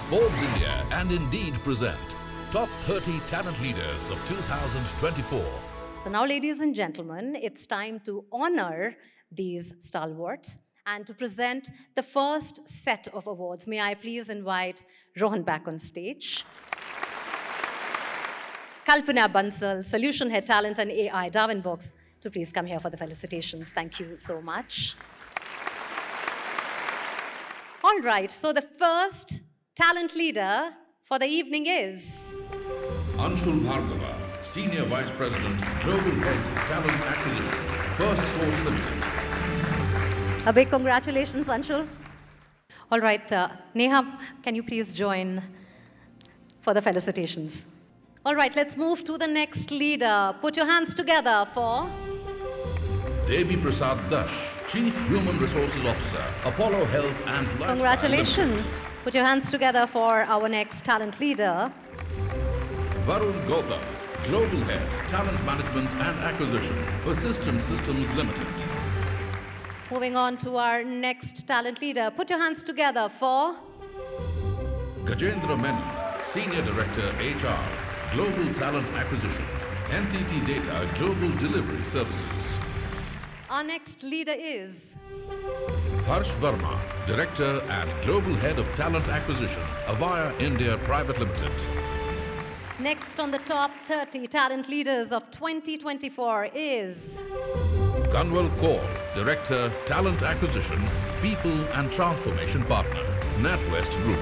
Forbes India and Indeed present Top 30 Talent Leaders of 2024. So now, ladies and gentlemen, it's time to honor these stalwarts and to present the first set of awards. May I please invite Rohan back on stage. Kalpana Bansal, Solution Head Talent and AI, Darwinbox, to please come here for the felicitations. Thank you so much. All right, so the first talent leader for the evening is Anshul Bhargava, Senior Vice President, Global Head Talent Acquisition, First Source Limited. A big congratulations, Anshul. All right, Neha, can you please join for the felicitations? All right, let's move to the next leader. Put your hands together for Devi Prasad Dash, Chief Human Resources Officer, Apollo Health and Lifestyle Congratulations. Limited. Put your hands together for our next talent leader. Varun Gautam, Global Head, Talent Management and Acquisition, Persistent Systems Limited. Moving on to our next talent leader. Put your hands together for Gajendra Menon, Senior Director, HR, Global Talent Acquisition, NTT Data Global Delivery Services. our next leader is Harsh Verma, Director and Global Head of Talent Acquisition, Avaya India Private Limited. next on the top 30 talent leaders of 2024 is Kanwal Kaur, Director, Talent Acquisition, People and Transformation Partner, NatWest Group.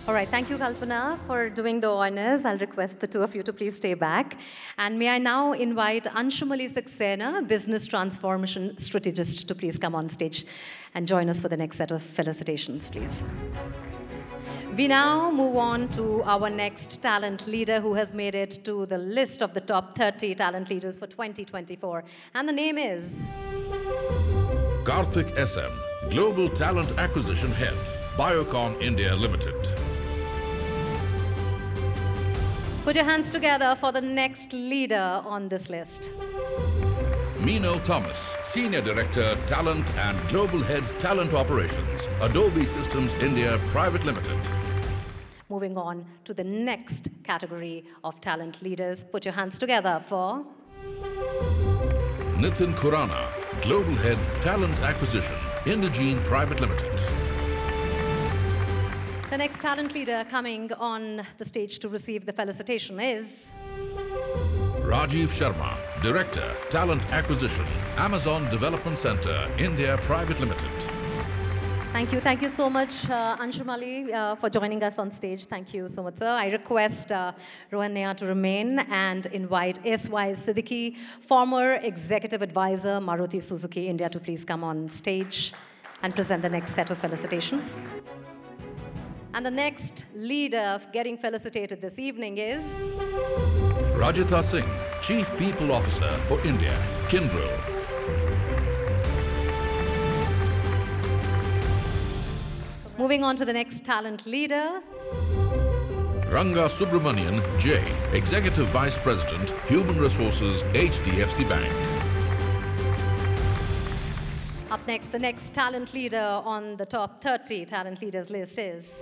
All right, thank you, Kalpana, for doing the honors. I'll request the two of you to please stay back. And may I now invite Anshumali Saxena, Business Transformation Strategist, to please come on stage and join us for the next set of felicitations, please. We now move on to our next talent leader who has made it to the list of the top 30 talent leaders for 2024. And the name is Karthik SM, Global Talent Acquisition Head, Biocon India Limited. Put your hands together for the next leader on this list. Mino Thomas, Senior Director, Talent and Global Head Talent Operations, Adobe Systems India Private Limited. Moving on to the next category of talent leaders. Put your hands together for Nitin Khurana, Global Head Talent Acquisition, Indegene Private Limited. the next talent leader coming on the stage to receive the felicitation is Rajiv Sharma, Director, Talent Acquisition, Amazon Development Center, India Private Limited. Thank you so much, Anshumali, for joining us on stage. Thank you so much, sir. I request Rohan Neha to remain and invite S.Y. Siddiqui, former Executive Advisor, Maruti Suzuki India, to please come on stage and present the next set of felicitations. And the next leader getting felicitated this evening is Rajitha Singh, Chief People Officer for India, Kyndryl. Moving on to the next talent leader, Ranga Subramanian J, Executive Vice President, Human Resources, HDFC Bank. Up next, the next talent leader on the top 30 talent leaders list is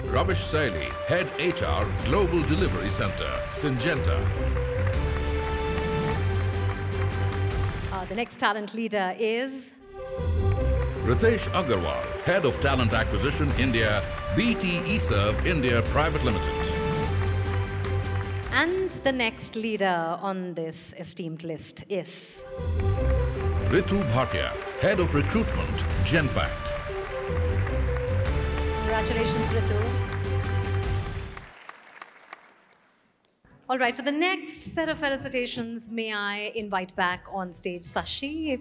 Ravish Saili, Head HR, Global Delivery Center, Syngenta. the next talent leader is Ritesh Agarwal, Head of Talent Acquisition, India, BT eServe India Private Limited. and the next leader on this esteemed list is Ritu Bhatia, Head of Recruitment, Genpact. Congratulations, Ritu. All right, for the next set of felicitations, may I invite back on stage Sashi.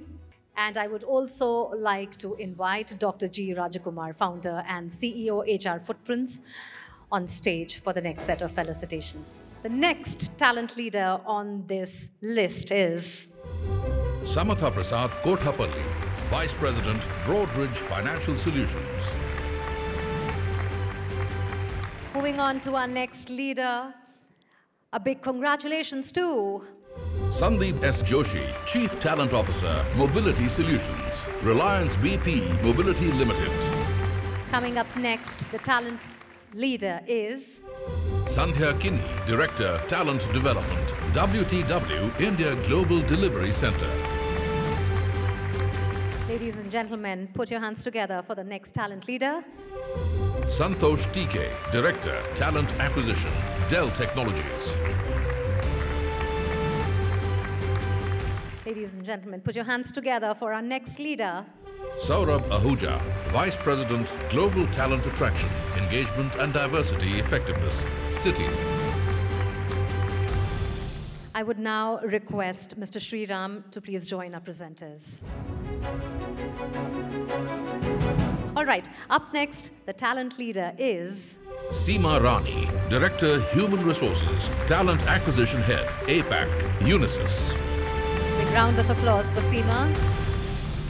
And I would also like to invite Dr. G. Rajakumar, founder and CEO HR Footprints, on stage for the next set of felicitations. The next talent leader on this list is Samatha Prasad Kothapalli, Vice President, Broadridge Financial Solutions. Moving on to our next leader, a big congratulations to Sandeep S. Joshi, Chief Talent Officer, Mobility Solutions, Reliance BP Mobility Limited. Coming up next, the talent leader is Sandhya Kinney, Director, Talent Development, WTW India Global Delivery Center. Ladies and gentlemen, put your hands together for the next talent leader. Santosh TK, Director, Talent Acquisition, Dell Technologies. Ladies and gentlemen, put your hands together for our next leader. Saurabh Ahuja, Vice President, Global Talent Attraction, Engagement and Diversity Effectiveness, Citi. I would now request Mr. Sriram to please join our presenters. All right, up next, the talent leader is Seema Rani, Director, Human Resources, Talent Acquisition Head, APAC, Unisys. Big round of applause for Seema.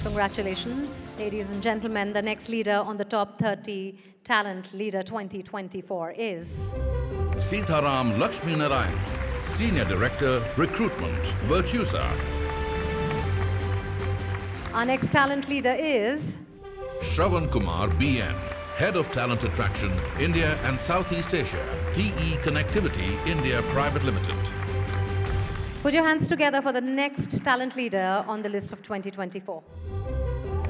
Congratulations. Ladies and gentlemen, the next leader on the top 30 Talent Leader 2024 is Sitharam Lakshmi Narayan, Senior Director, Recruitment, Virtusa. Our next talent leader is Shravan Kumar BN, Head of Talent Attraction, India and Southeast Asia, TE Connectivity India Private Limited. Put your hands together for the next talent leader on the list of 2024.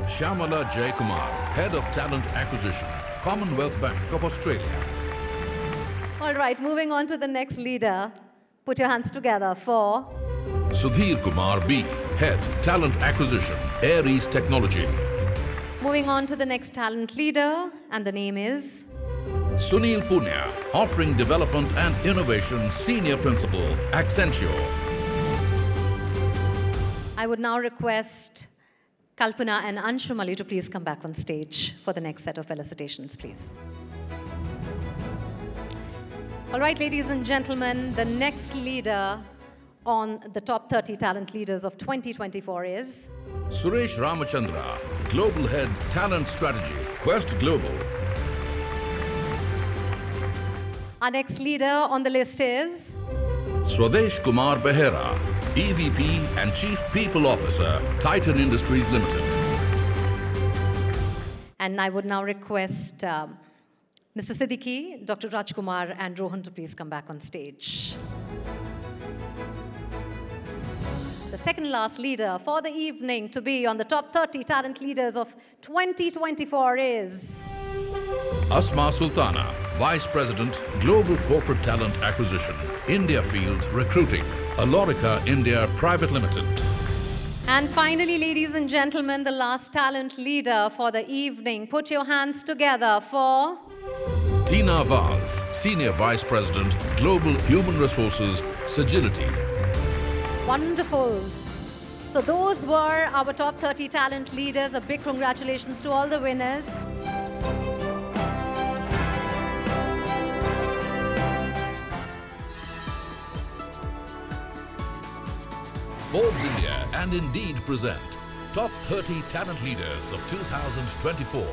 Shyamala Jaykumar, Head of Talent Acquisition, Commonwealth Bank of Australia. All right, moving on to the next leader. Put your hands together for Sudhir Kumar B, Head Talent Acquisition, Aries Technology. Moving on to the next talent leader, and the name is Sunil Punya, Offering Development and Innovation Senior Principal, Accenture. I would now request Kalpana and Anshumali to please come back on stage for the next set of felicitations, please. All right, ladies and gentlemen, the next leader on the top 30 talent leaders of 2024 is Suresh Ramachandra, Global Head Talent Strategy, Quest Global. Our next leader on the list is Swadesh Kumar Behera, EVP and Chief People Officer, Titan Industries Limited. And I would now request Mr. Siddiqui, Dr. Rajkumar, and Rohan to please come back on stage. The second last leader for the evening to be on the top 30 talent leaders of 2024 is Asma Sultana, Vice President, Global Corporate Talent Acquisition, India Field Recruiting, Alorica India Private Limited. And finally, ladies and gentlemen, the last talent leader for the evening. Put your hands together for Tina Vaz, Senior Vice President, Global Human Resources, Sagility. Wonderful. So those were our top 30 talent leaders. A big congratulations to all the winners. Forbes India and Indeed present Top 30 Talent Leaders of 2024.